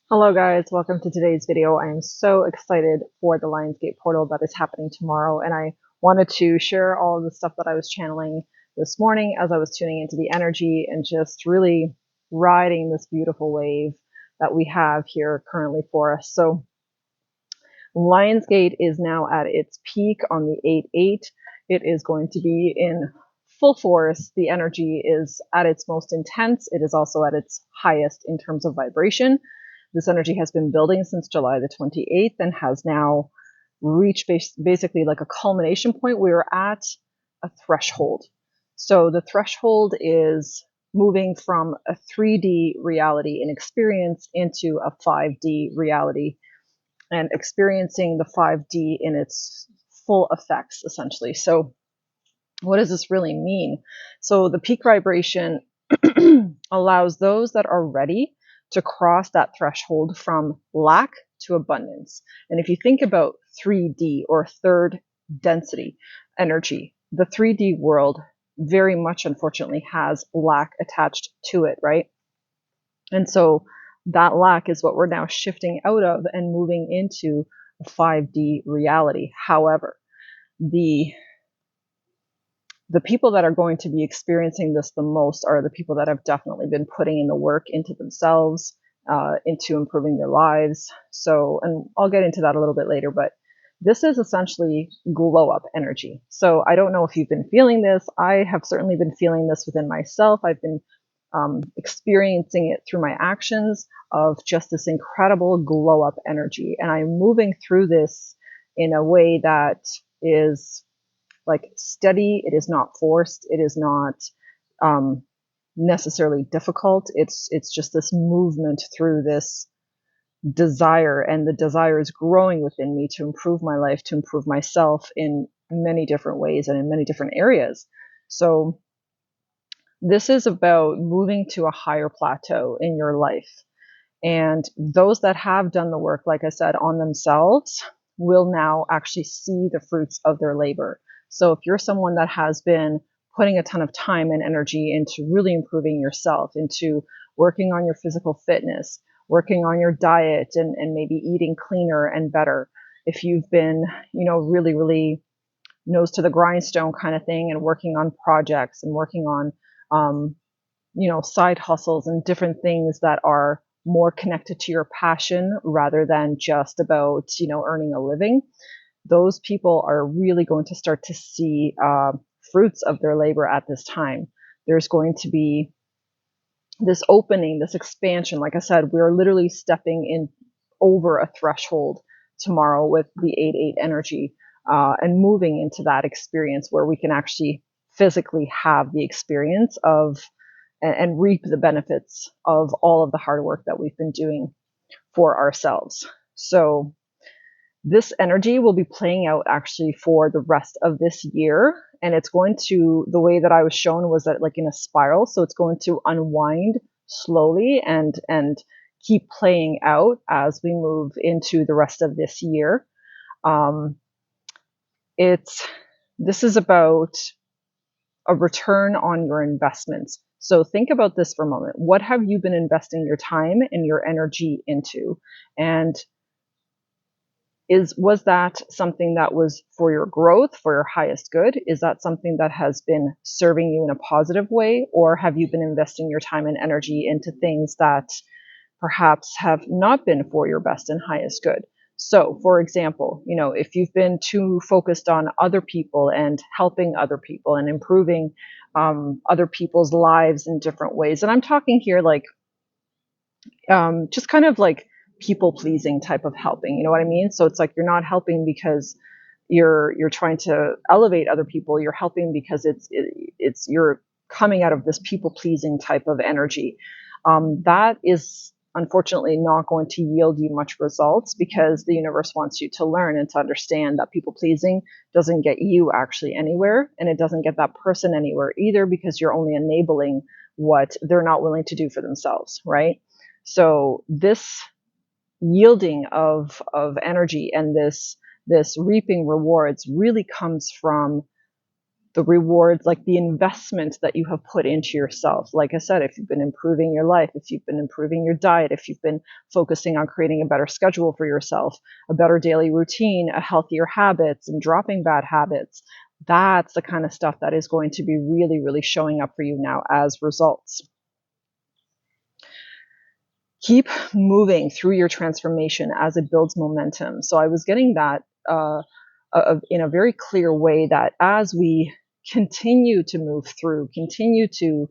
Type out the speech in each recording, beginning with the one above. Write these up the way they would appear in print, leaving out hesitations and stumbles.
Hello guys, welcome to today's video. I am so excited for the LIONSGATE portal that is happening tomorrow, and I wanted to share all of the stuff that I was channeling this morning as I was tuning into the energy and just really riding this beautiful wave that we have here currently for us. So LIONSGATE is now at its peak on the 8/8. It is going to be in full force. The energy is at its most intense. It is also at its highest in terms of vibration. This energy has been building since July the 28th and has now reached basically like a culmination point. We're at a threshold. So the threshold is moving from a 3D reality and experience into a 5D reality and experiencing the 5D in its full effects, essentially. So what does this really mean? So the peak vibration allows those that are ready to cross that threshold from lack to abundance. And if you think about 3D or third density energy, the 3D world very much unfortunately has lack attached to it, right? And so that lack is what we're now shifting out of and moving into a 5D reality. However, the people that are going to be experiencing this the most are the people that have definitely been putting in the work into themselves, into improving their lives. So, and I'll get into that a little bit later, but this is essentially glow up energy. So I don't know if you've been feeling this. I have certainly been feeling this within myself. I've been experiencing it through my actions of just this incredible glow up energy. And I'm moving through this in a way that is like steady. It is not forced. It is not necessarily difficult. It's just this movement through this desire, and the desire is growing within me to improve my life, to improve myself in many different ways and in many different areas. So this is about moving to a higher plateau in your life. And those that have done the work, like I said, on themselves will now actually see the fruits of their labor. So if you're someone that has been putting a ton of time and energy into really improving yourself, into working on your physical fitness, working on your diet, and maybe eating cleaner and better, if you've been, really, really nose to the grindstone kind of thing and working on projects and working on, side hustles and different things that are more connected to your passion rather than just about, earning a living, those people are really going to start to see fruits of their labor at this time. There's going to be this opening, this expansion. Like I said, we're literally stepping in over a threshold tomorrow with the 8/8 energy and moving into that experience where we can actually physically have the experience of and reap the benefits of all of the hard work that we've been doing for ourselves. So this energy will be playing out actually for the rest of this year. And it's going to, the way that I was shown was that like in a spiral. So it's going to unwind slowly and keep playing out as we move into the rest of this year. This is about a return on your investments. So think about this for a moment. What have you been investing your time and your energy into? And was that something that was for your growth, for your highest good? Is that something that has been serving you in a positive way? Or have you been investing your time and energy into things that perhaps have not been for your best and highest good? So, for example, if you've been too focused on other people and helping other people and improving other people's lives in different ways, and I'm talking here like just kind of like people pleasing type of helping, you know what I mean? So it's like you're not helping because you're trying to elevate other people. You're helping because it's you're coming out of this people pleasing type of energy. That is unfortunately not going to yield you much results because the universe wants you to learn and to understand that people pleasing doesn't get you actually anywhere, and it doesn't get that person anywhere either because you're only enabling what they're not willing to do for themselves, right? So this yielding of energy and this reaping rewards really comes from the rewards, like the investment that you have put into yourself. Like I said, if you've been improving your life, if you've been improving your diet, if you've been focusing on creating a better schedule for yourself, a better daily routine, a healthier habits, and dropping bad habits, that's the kind of stuff that is going to be really, really showing up for you now as results. Keep moving through your transformation as it builds momentum. So I was getting that in a very clear way, that as we continue to move through, continue to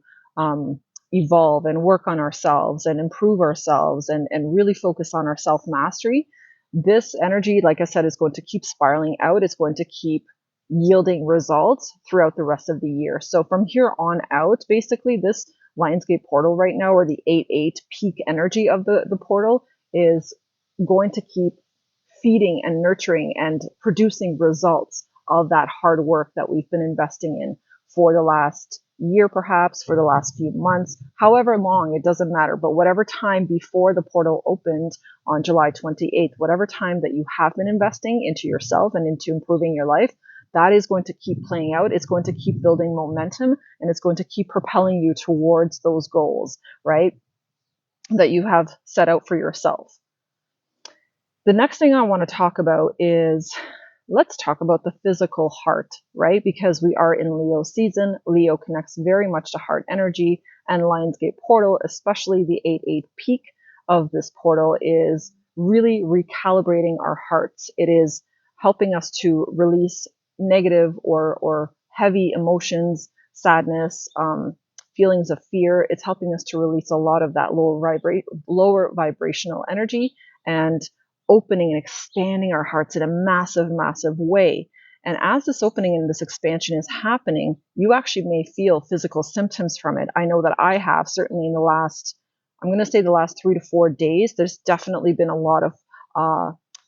evolve and work on ourselves and improve ourselves and really focus on our self-mastery, this energy, like I said, is going to keep spiraling out. It's going to keep yielding results throughout the rest of the year. So from here on out, basically this LIONSGATE portal right now, or the 8-8 peak energy of the portal, is going to keep feeding and nurturing and producing results of that hard work that we've been investing in for the last year, perhaps for the last few months, however long, it doesn't matter. But whatever time before the portal opened on July 28th, whatever time that you have been investing into yourself and into improving your life, that is going to keep playing out. It's going to keep building momentum, and it's going to keep propelling you towards those goals, right, that you have set out for yourself. The next thing I want to talk about is, let's talk about the physical heart, right? Because we are in Leo season. Leo connects very much to heart energy, and LIONSGATE portal, especially the 8-8 peak of this portal, is really recalibrating our hearts. It is helping us to release negative or heavy emotions, sadness, feelings of fear. It's helping us to release a lot of that lower vibrational energy, and opening and expanding our hearts in a massive, massive way. And as this opening and this expansion is happening, you actually may feel physical symptoms from it. I know that I have, certainly in the last, I'm going to say the last 3 to 4 days, there's definitely been a lot of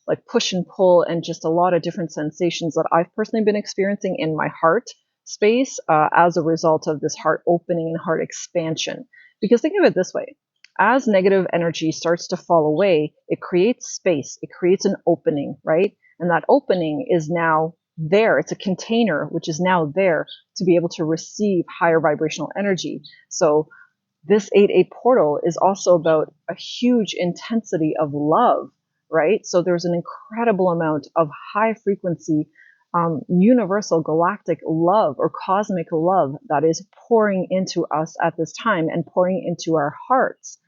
like push and pull, and just a lot of different sensations that I've personally been experiencing in my heart space as a result of this heart opening and heart expansion. Because think of it this way: as negative energy starts to fall away, it creates space, it creates an opening, right? And that opening is now there. It's a container which is now there to be able to receive higher vibrational energy. So this 8-8 portal is also about a huge intensity of love, right? So there's an incredible amount of high frequency, universal galactic love or cosmic love that is pouring into us at this time and pouring into our hearts.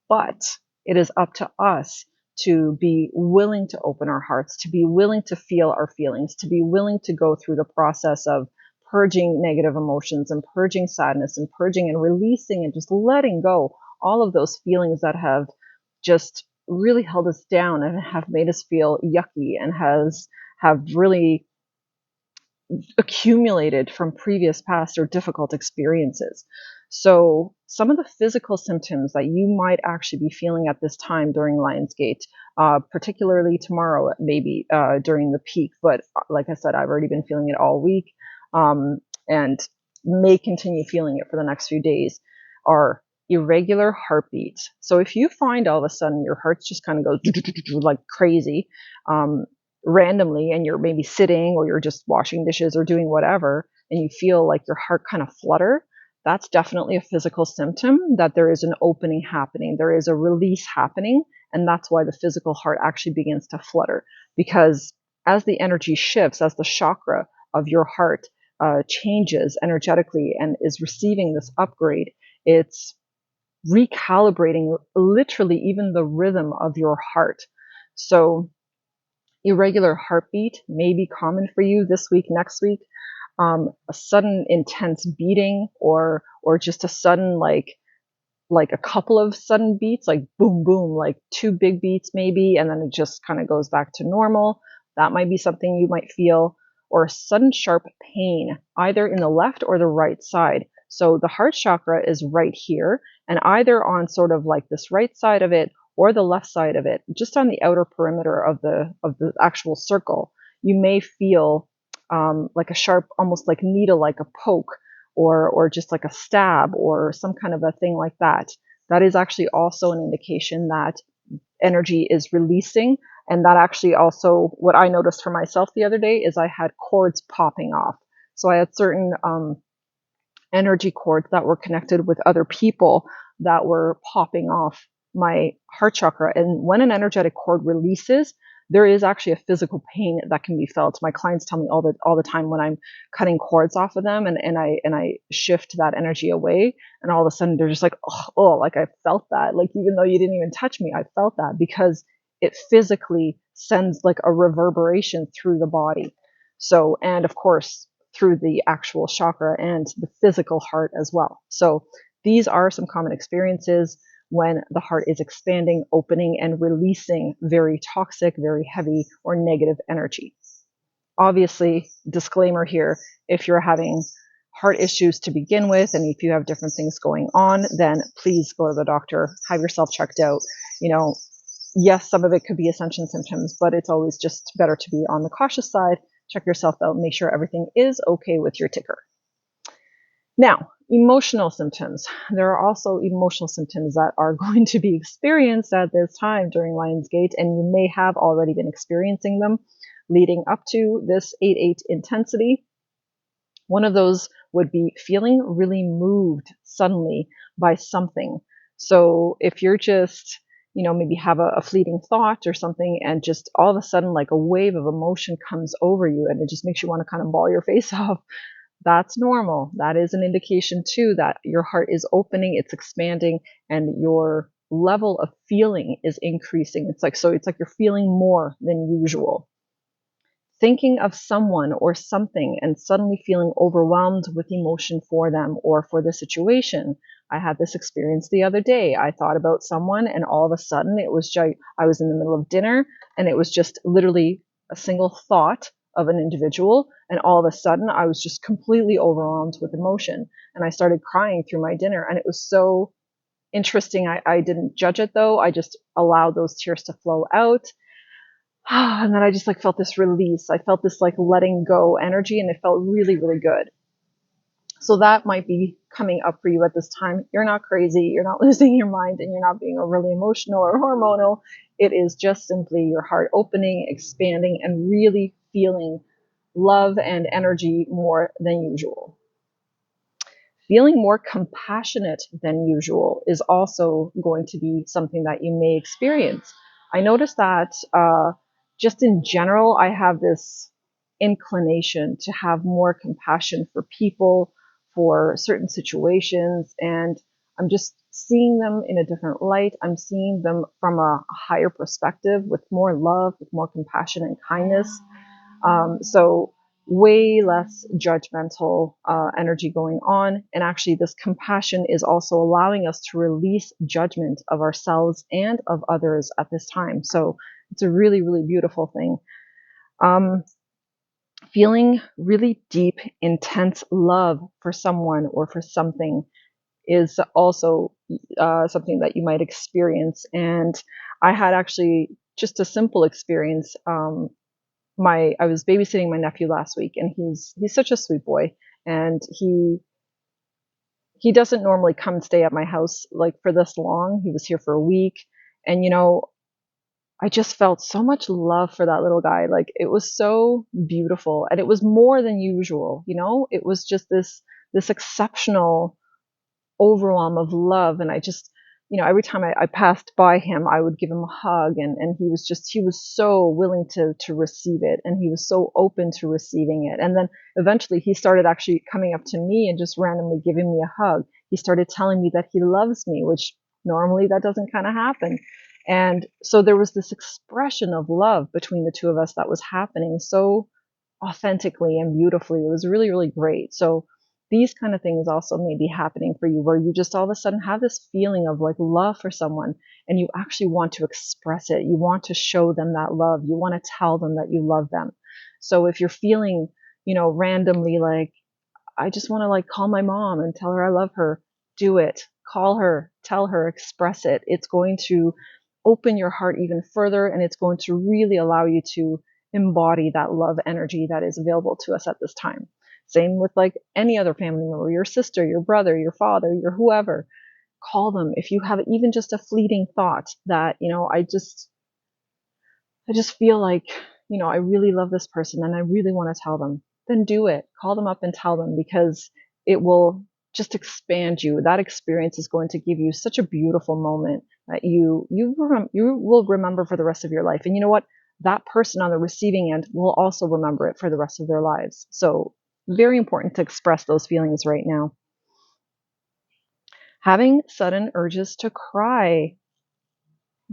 But it is up to us to be willing to open our hearts, to be willing to feel our feelings, to be willing to go through the process of purging negative emotions and purging sadness and purging and releasing and just letting go all of those feelings that have just really held us down and have made us feel yucky and have really accumulated from previous past or difficult experiences. So some of the physical symptoms that you might actually be feeling at this time during LIONSGATE, particularly tomorrow, maybe during the peak, but like I said, I've already been feeling it all week, and may continue feeling it for the next few days, are irregular heartbeats. So if you find all of a sudden your heart just kind of goes like crazy, randomly, and you're maybe sitting or you're just washing dishes or doing whatever, and you feel like your heart kind of flutter, that's definitely a physical symptom that there is an opening happening. There is a release happening. And that's why the physical heart actually begins to flutter, because as the energy shifts, as the chakra of your heart changes energetically and is receiving this upgrade, it's recalibrating literally even the rhythm of your heart. So irregular heartbeat may be common for you this week, next week. A sudden intense beating, or just a sudden like a couple of sudden beats, like boom, boom, like 2 big beats maybe, and then it just kind of goes back to normal. That might be something you might feel. Or a sudden sharp pain, either in the left or the right side. So the heart chakra is right here, and either on sort of like this right side of it or the left side of it, just on the outer perimeter of the actual circle, you may feel like a sharp, almost like needle, like a poke, or just like a stab or some kind of a thing like that. That is actually also an indication that energy is releasing. And that actually also, what I noticed for myself the other day is I had cords popping off. So I had certain energy cords that were connected with other people that were popping off my heart chakra. And when an energetic cord releases, there is actually a physical pain that can be felt. My clients tell me all the time when I'm cutting cords off of them and I shift that energy away, and all of a sudden they're just like, oh, like I felt that. Like even though you didn't even touch me, I felt that because it physically sends like a reverberation through the body. So, and of course, through the actual chakra and the physical heart as well. So these are some common experiences when the heart is expanding, opening, and releasing very toxic, very heavy, or negative energy. Obviously, disclaimer here, if you're having heart issues to begin with, and if you have different things going on, then please go to the doctor, have yourself checked out. You know, yes, some of it could be ascension symptoms, but it's always just better to be on the cautious side. Check yourself out, make sure everything is okay with your ticker. Now, emotional symptoms. There are also emotional symptoms that are going to be experienced at this time during LIONSGATE, and you may have already been experiencing them leading up to this 8/8 intensity. One of those would be feeling really moved suddenly by something. So if you're just, maybe have a fleeting thought or something, and just all of a sudden, like a wave of emotion comes over you and it just makes you want to kind of ball your face off, that's normal. That is an indication too that your heart is opening, it's expanding, and your level of feeling is increasing. It's like you're feeling more than usual. Thinking of someone or something and suddenly feeling overwhelmed with emotion for them or for the situation. I had this experience the other day. I thought about someone, and all of a sudden I was in the middle of dinner, and it was just literally a single thought of an individual, and all of a sudden I was just completely overwhelmed with emotion, and I started crying through my dinner, and it was so interesting. I didn't judge it though. I just allowed those tears to flow out. And then I just like felt this release. I felt this like letting go energy, and it felt really, really good. So that might be coming up for you at this time. You're not crazy. You're not losing your mind, and you're not being overly emotional or hormonal. It is just simply your heart opening, expanding, and really feeling love and energy more than usual. Feeling more compassionate than usual is also going to be something that you may experience. I noticed that just in general, I have this inclination to have more compassion for people, for certain situations, and I'm just seeing them in a different light. I'm seeing them from a higher perspective with more love, with more compassion and kindness. So way less judgmental energy going on. And actually, this compassion is also allowing us to release judgment of ourselves and of others at this time. So it's a really, really beautiful thing. Feeling really deep, intense love for someone or for something is also something that you might experience. And I had actually just a simple experience. I was babysitting my nephew last week, and he's such a sweet boy, and he doesn't normally come stay at my house like for this long. He was here for a week, and I just felt so much love for that little guy. Like it was so beautiful, and it was more than usual. It was just this exceptional overwhelm of love. And I just, every time I passed by him, I would give him a hug, and he was so willing to receive it, and he was so open to receiving it. And then eventually he started actually coming up to me and just randomly giving me a hug. He started telling me that he loves me, which normally that doesn't kind of happen. And so there was this expression of love between the two of us that was happening so authentically and beautifully. It was really, really great. So these kind of things also may be happening for you, where you just all of a sudden have this feeling of like love for someone, and you actually want to express it. You want to show them that love. You want to tell them that you love them. So if you're feeling, randomly like, I just want to like call my mom and tell her I love her, do it. Call her, tell her, express it. It's going to open your heart even further, and it's going to really allow you to embody that love energy that is available to us at this time. Same with like any other family member, your sister, your brother, your father, your whoever. Call them if you have even just a fleeting thought that, I just feel like, I really love this person and I really want to tell them. then do it. Call them up and tell them, because it will just expand you. That experience is going to give you such a beautiful moment that you will remember for the rest of your life. And you know what? That person on the receiving end will also remember it for the rest of their lives. So very important to express those feelings right now. Having sudden urges to cry.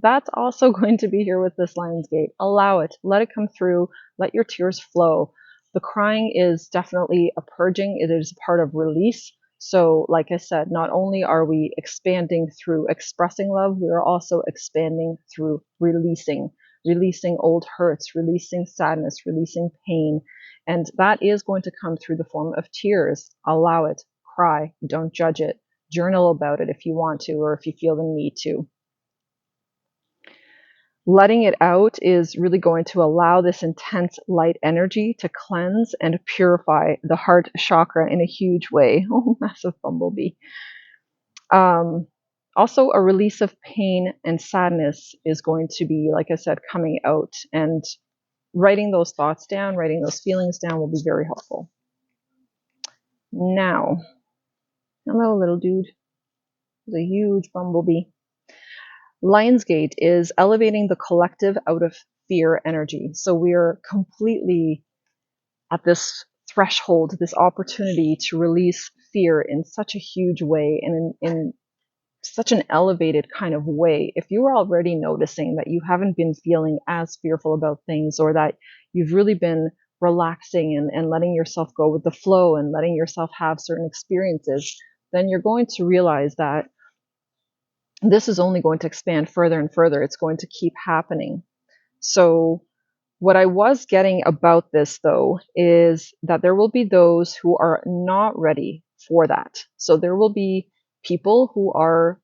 That's also going to be here with this LIONSGATE. Allow it. Let it come through. Let your tears flow. The crying is definitely a purging. It is part of release. So, like I said, not only are we expanding through expressing love, we are also expanding through releasing. Releasing old hurts, releasing sadness, releasing pain. And that is going to come through the form of tears. Allow it. Cry. Don't judge it. Journal about it if you want to, or if you feel the need to. Letting it out is really going to allow this intense light energy to cleanse and purify the heart chakra in a huge way. Oh, massive bumblebee. Also, a release of pain and sadness is going to be, like I said, coming out, and writing those thoughts down, writing those feelings down will be very helpful. Now, hello, little dude. There's a huge bumblebee. LIONSGATE is elevating the collective out of fear energy. So we're completely at this threshold, this opportunity to release fear in such a huge way and in such an elevated kind of way. If you are already noticing that you haven't been feeling as fearful about things, or that you've really been relaxing and letting yourself go with the flow and letting yourself have certain experiences, then you're going to realize that this is only going to expand further and further. It's going to keep happening. So what I was getting about this, though, is that there will be those who are not ready for that. So there will be people who are,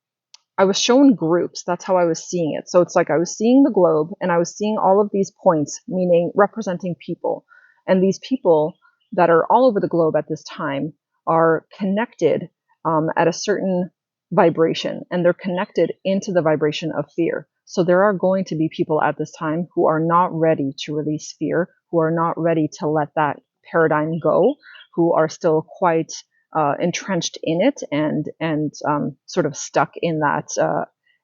I was shown groups. That's how I was seeing it. So it's like I was seeing the globe and I was seeing all of these points, meaning representing people. And these people that are all over the globe at this time are connected at a certain vibration, and they're connected into the vibration of fear. So there are going to be people at this time who are not ready to release fear, who are not ready to let that paradigm go, who are still quite entrenched in it and sort of stuck in that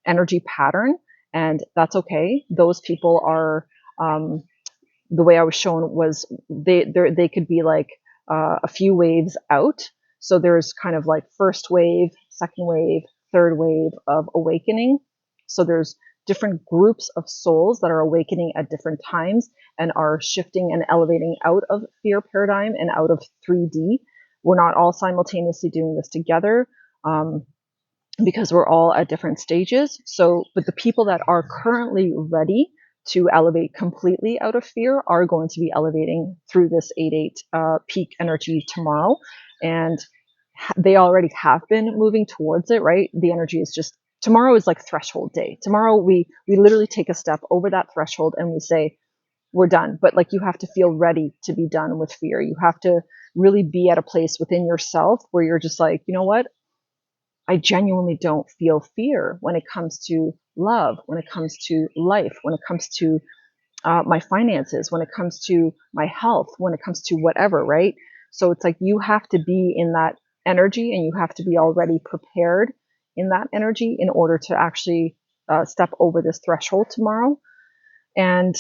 energy pattern. And that's okay. Those people are, the way I was shown was they could be like a few waves out. So there's kind of like first wave, second wave, third wave of awakening. So there's different groups of souls that are awakening at different times and are shifting and elevating out of fear paradigm and out of 3D. We're not all simultaneously doing this together because we're all at different stages. So, but the people that are currently ready to elevate completely out of fear are going to be elevating through this 8/8 peak energy tomorrow. And they already have been moving towards it, right? The energy is just, tomorrow is like threshold day. Tomorrow we literally take a step over that threshold and we say, we're done. But like, you have to feel ready to be done with fear. You have to really be at a place within yourself where you're just like, you know what? I genuinely don't feel fear when it comes to love, when it comes to life, when it comes to my finances, when it comes to my health, when it comes to whatever, right? So it's like you have to be in that energy and you have to be already prepared in that energy in order to actually step over this threshold tomorrow. And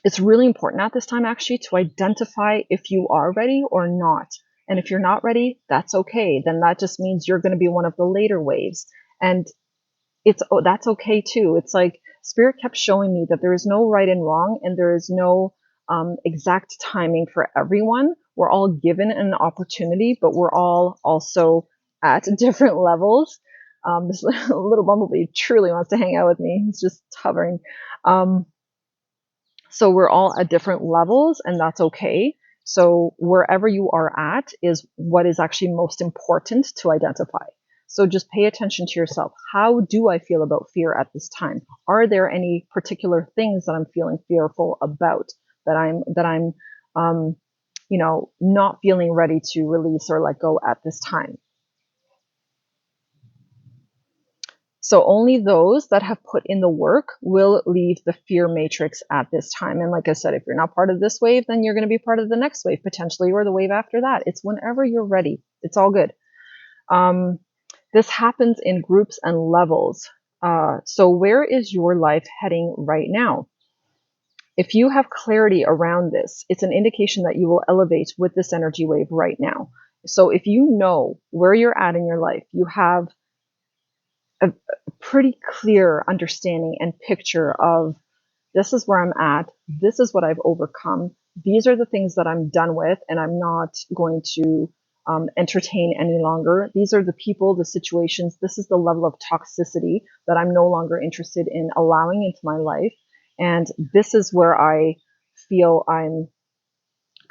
it's really important at this time actually to identify if you are ready or not. And if you're not ready, that's okay. Then that just means you're going to be one of the later waves. And that's okay too. It's like Spirit kept showing me that there is no right and wrong, and there is no exact timing for everyone. We're all given an opportunity, but we're all also at different levels. This little bumblebee truly wants to hang out with me. He's just hovering. So we're all at different levels, and that's okay. So wherever you are at is what is actually most important to identify. So just pay attention to yourself. How do I feel about fear at this time? Are there any particular things that I'm feeling fearful about that I'm not feeling ready to release or let go at this time? So only those that have put in the work will leave the fear matrix at this time. And like I said, if you're not part of this wave, then you're going to be part of the next wave potentially, or the wave after that. It's whenever you're ready. It's all good. This happens in groups and levels. So where is your life heading right now? If you have clarity around this, it's an indication that you will elevate with this energy wave right now. So if you know where you're at in your life, you have a pretty clear understanding and picture of, this is where I'm at, this is what I've overcome, these are the things that I'm done with and I'm not going to entertain any longer. These are the people, the situations, this is the level of toxicity that I'm no longer interested in allowing into my life. And this is where I feel I'm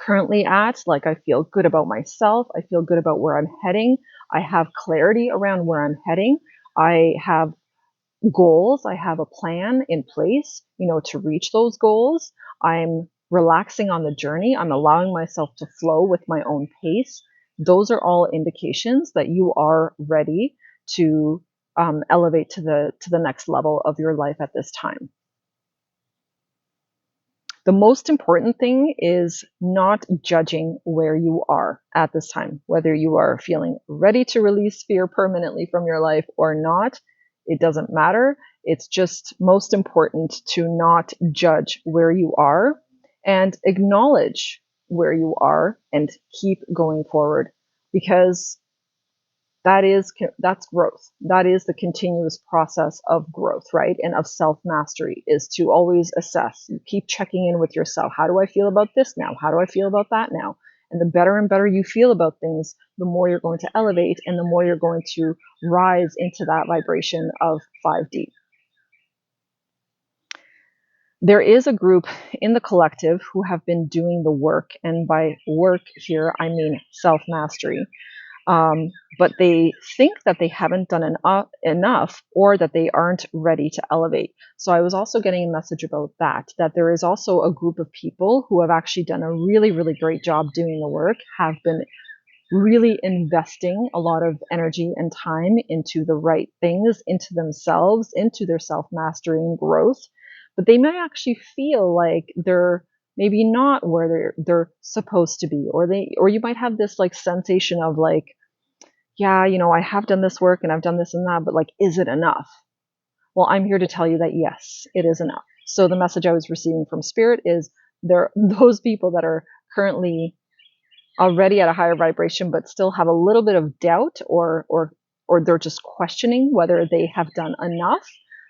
currently at. Like, I feel good about myself. I feel good about where I'm heading. I have clarity around where I'm heading. I have goals. I have a plan in place, to reach those goals. I'm relaxing on the journey. I'm allowing myself to flow with my own pace. Those are all indications that you are ready to elevate to the next level of your life at this time. The most important thing is not judging where you are at this time, whether you are feeling ready to release fear permanently from your life or not. It doesn't matter. It's just most important to not judge where you are and acknowledge where you are and keep going forward, because that's growth. That is the continuous process of growth, right? And of self-mastery, is to always assess. You keep checking in with yourself. How do I feel about this now? How do I feel about that now? And the better and better you feel about things, the more you're going to elevate and the more you're going to rise into that vibration of 5D. There is a group in the collective who have been doing the work. And by work here, I mean self-mastery. But they think that they haven't done enough, or that they aren't ready to elevate. So I was also getting a message about that there is also a group of people who have actually done a really, really great job doing the work, have been really investing a lot of energy and time into the right things, into themselves, into their self-mastery and growth. But they might actually feel like they're maybe not where they're supposed to be, or you might have this like sensation of like, yeah, I have done this work and I've done this and that, but like, is it enough? Well, I'm here to tell you that yes, it is enough. So the message I was receiving from Spirit is, there those people that are currently already at a higher vibration, but still have a little bit of doubt, or they're just questioning whether they have done enough.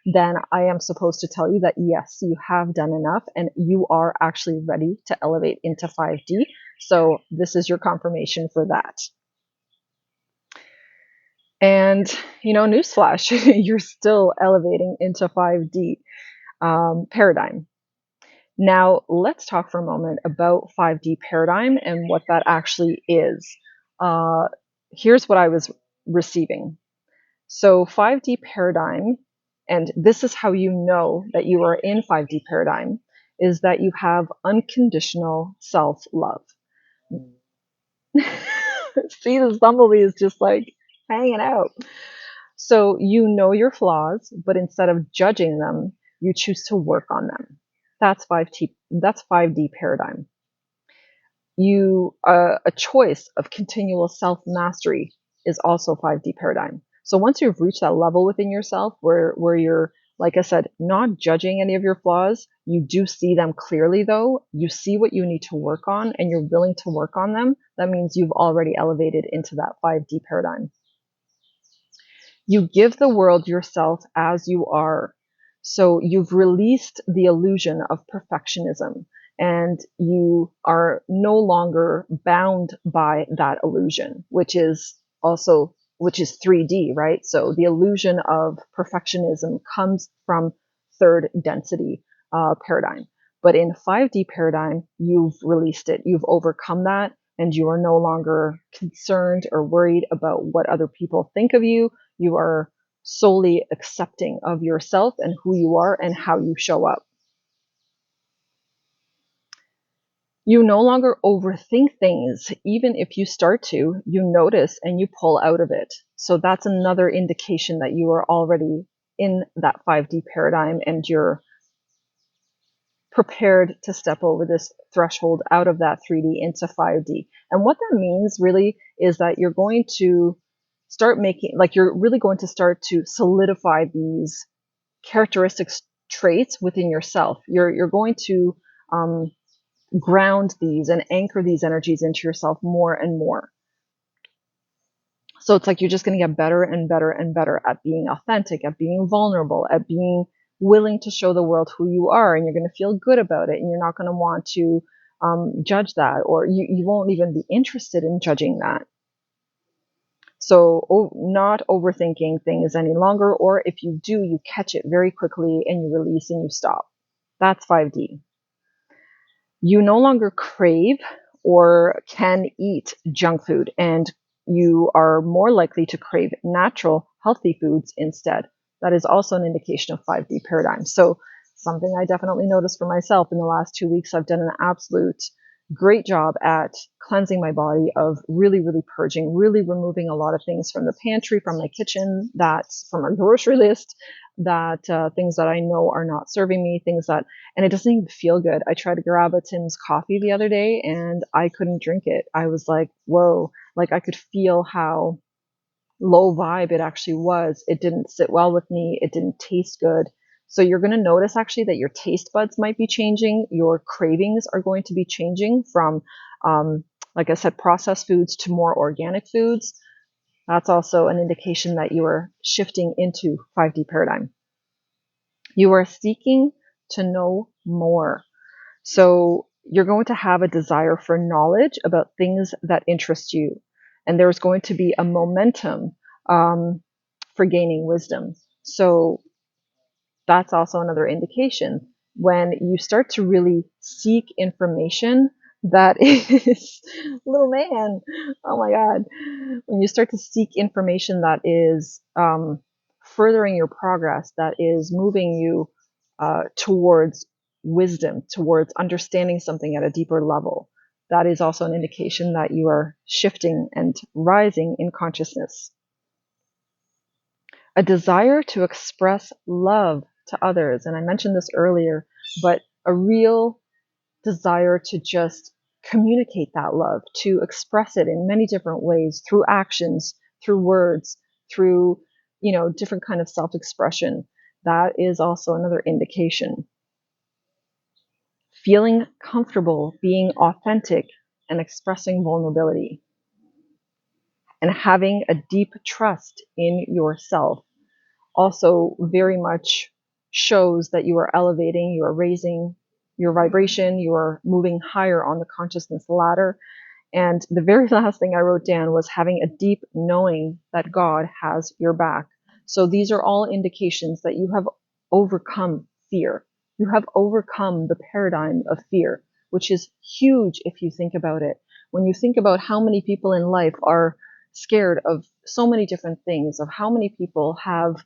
Then I am supposed to tell you that yes, you have done enough and you are actually ready to elevate into 5D. So this is your confirmation for that. And, newsflash, you're still elevating into 5D paradigm. Now, let's talk for a moment about 5D paradigm and what that actually is. Here's what I was receiving. So 5D paradigm, and this is how you know that you are in 5D paradigm, is that you have unconditional self-love. See, this bumblebee is just like hanging out. So you know your flaws, but instead of judging them, you choose to work on them. That's 5D paradigm. A choice of continual self-mastery is also 5D paradigm. So once you've reached that level within yourself where you're, like I said, not judging any of your flaws, you do see them clearly though, you see what you need to work on and you're willing to work on them, that means you've already elevated into that 5D paradigm. You give the world yourself as you are. So you've released the illusion of perfectionism and you are no longer bound by that illusion, which is 3D, right? So the illusion of perfectionism comes from third density paradigm. But in 5D paradigm, you've released it. You've overcome that and you are no longer concerned or worried about what other people think of you. You are solely accepting of yourself and who you are and how you show up. You no longer overthink things. Even if you start to, you notice and you pull out of it. So that's another indication that you are already in that 5D paradigm, and you're prepared to step over this threshold out of that 3D into 5D. And what that means really is that you're going to start making, like, you're really going to start to solidify these characteristics, traits within yourself. You're going to ground these and anchor these energies into yourself more and more. So it's like you're just going to get better and better and better at being authentic, at being vulnerable, at being willing to show the world who you are, and you're going to feel good about it, and you're not going to want to judge that, or you won't even be interested in judging that. So not overthinking things any longer, or if you do, you catch it very quickly and you release and you stop. That's 5D. You no longer crave or can eat junk food, and you are more likely to crave natural, healthy foods instead. That is also an indication of 5D paradigm. So something I definitely noticed for myself in the last 2 weeks, I've done an absolute great job at cleansing my body, of really, really purging, really removing a lot of things from the pantry, from my kitchen, that's from our grocery list, that things that I know are not serving me, things that, and it doesn't even feel good. I tried to grab a Tim's coffee the other day and I couldn't drink it. I was like, whoa, like I could feel how low vibe it actually was. It didn't sit well with me. It didn't taste good. So you're going to notice actually that your taste buds might be changing. Your cravings are going to be changing from, like I said, processed foods to more organic foods. That's also an indication that you are shifting into 5D paradigm. You are seeking to know more. So you're going to have a desire for knowledge about things that interest you. And there's going to be a momentum for gaining wisdom. So that's also another indication. When you start to really seek information that is, little man, oh my God, when you start to seek information that is furthering your progress, that is moving you towards wisdom, towards understanding something at a deeper level, that is also an indication that you are shifting and rising in consciousness. A desire to express love to others. And I mentioned this earlier, but a real desire to just communicate that love, to express it in many different ways, through actions, through words, through, different kind of self-expression. That is also another indication. Feeling comfortable being authentic and expressing vulnerability, and having a deep trust in yourself also very much shows that you are elevating, you are raising your vibration, you are moving higher on the consciousness ladder. And the very last thing I wrote down was having a deep knowing that God has your back. So these are all indications that you have overcome fear. You have overcome the paradigm of fear, which is huge if you think about it. When you think about how many people in life are scared of so many different things, of how many people have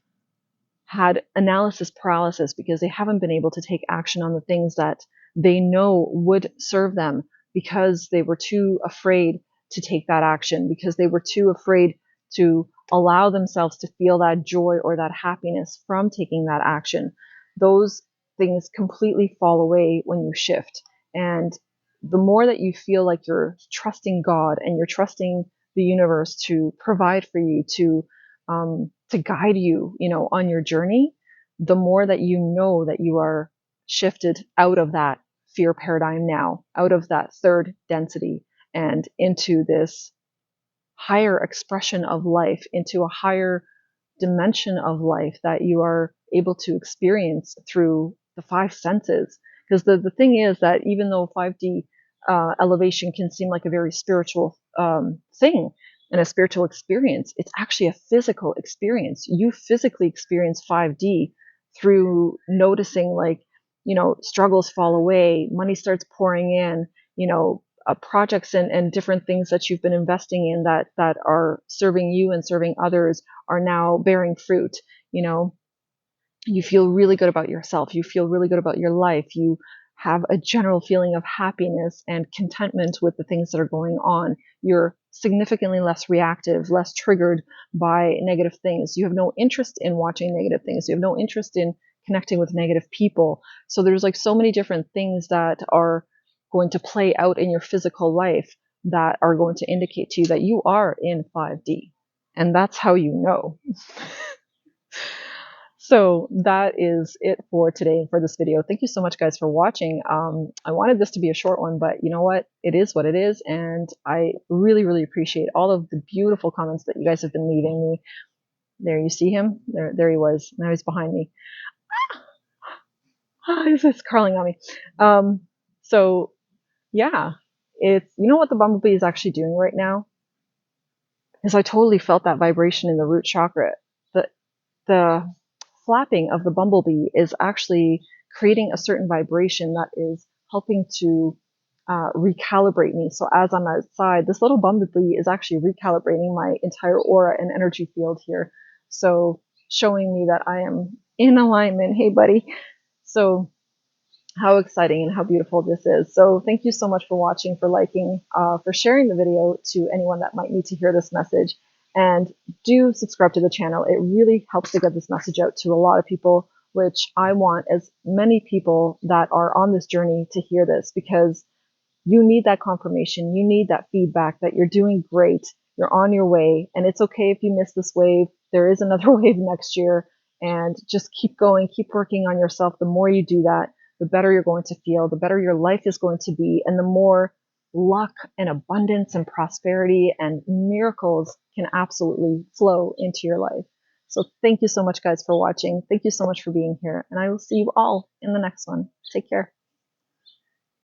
had analysis paralysis because they haven't been able to take action on the things that they know would serve them, because they were too afraid to take that action, because they were too afraid to allow themselves to feel that joy or that happiness from taking that action. Those things completely fall away when you shift. And the more that you feel like you're trusting God and you're trusting the universe to provide for you, to guide you, on your journey, the more that you know that you are shifted out of that fear paradigm now, out of that third density, and into this higher expression of life, into a higher dimension of life that you are able to experience through the five senses. Because the thing is that even though 5D elevation can seem like a very spiritual thing and a spiritual experience, it's actually a physical experience. You physically experience 5D through noticing, like, struggles fall away, money starts pouring in, projects and different things that you've been investing in that are serving you and serving others are now bearing fruit. You feel really good about yourself. You feel really good about your life. You have a general feeling of happiness and contentment with the things that are going on. You're significantly less reactive, less triggered by negative things. You have no interest in watching negative things. You have no interest in connecting with negative people. So there's like so many different things that are going to play out in your physical life that are going to indicate to you that you are in 5D. And that's how you know. So that is it for today and for this video. Thank you so much, guys, for watching. I wanted this to be a short one, but you know what? It is what it is. And I really, really appreciate all of the beautiful comments that you guys have been leaving me. There, you see him? There he was. Now he's behind me. He's crawling on me. So yeah, it's, you know what the bumblebee is actually doing right now? Is I totally felt that vibration in the root chakra. The flapping of the bumblebee is actually creating a certain vibration that is helping to recalibrate me. So as I'm outside, this little bumblebee is actually recalibrating my entire aura and energy field here. So showing me that I am in alignment. Hey, buddy. So how exciting and how beautiful this is. So thank you so much for watching, for liking, for sharing the video to anyone that might need to hear this message. And do subscribe to the channel. It really helps to get this message out to a lot of people, which I want as many people that are on this journey to hear this, because you need that confirmation. You need that feedback that you're doing great. You're on your way. And it's okay if you miss this wave. There is another wave next year. And just keep going, keep working on yourself. The more you do that, the better you're going to feel, the better your life is going to be, and the more luck and abundance and prosperity and miracles can absolutely flow into your life. So thank you so much, guys, for watching. Thank you so much for being here. And I will see you all in the next one. Take care.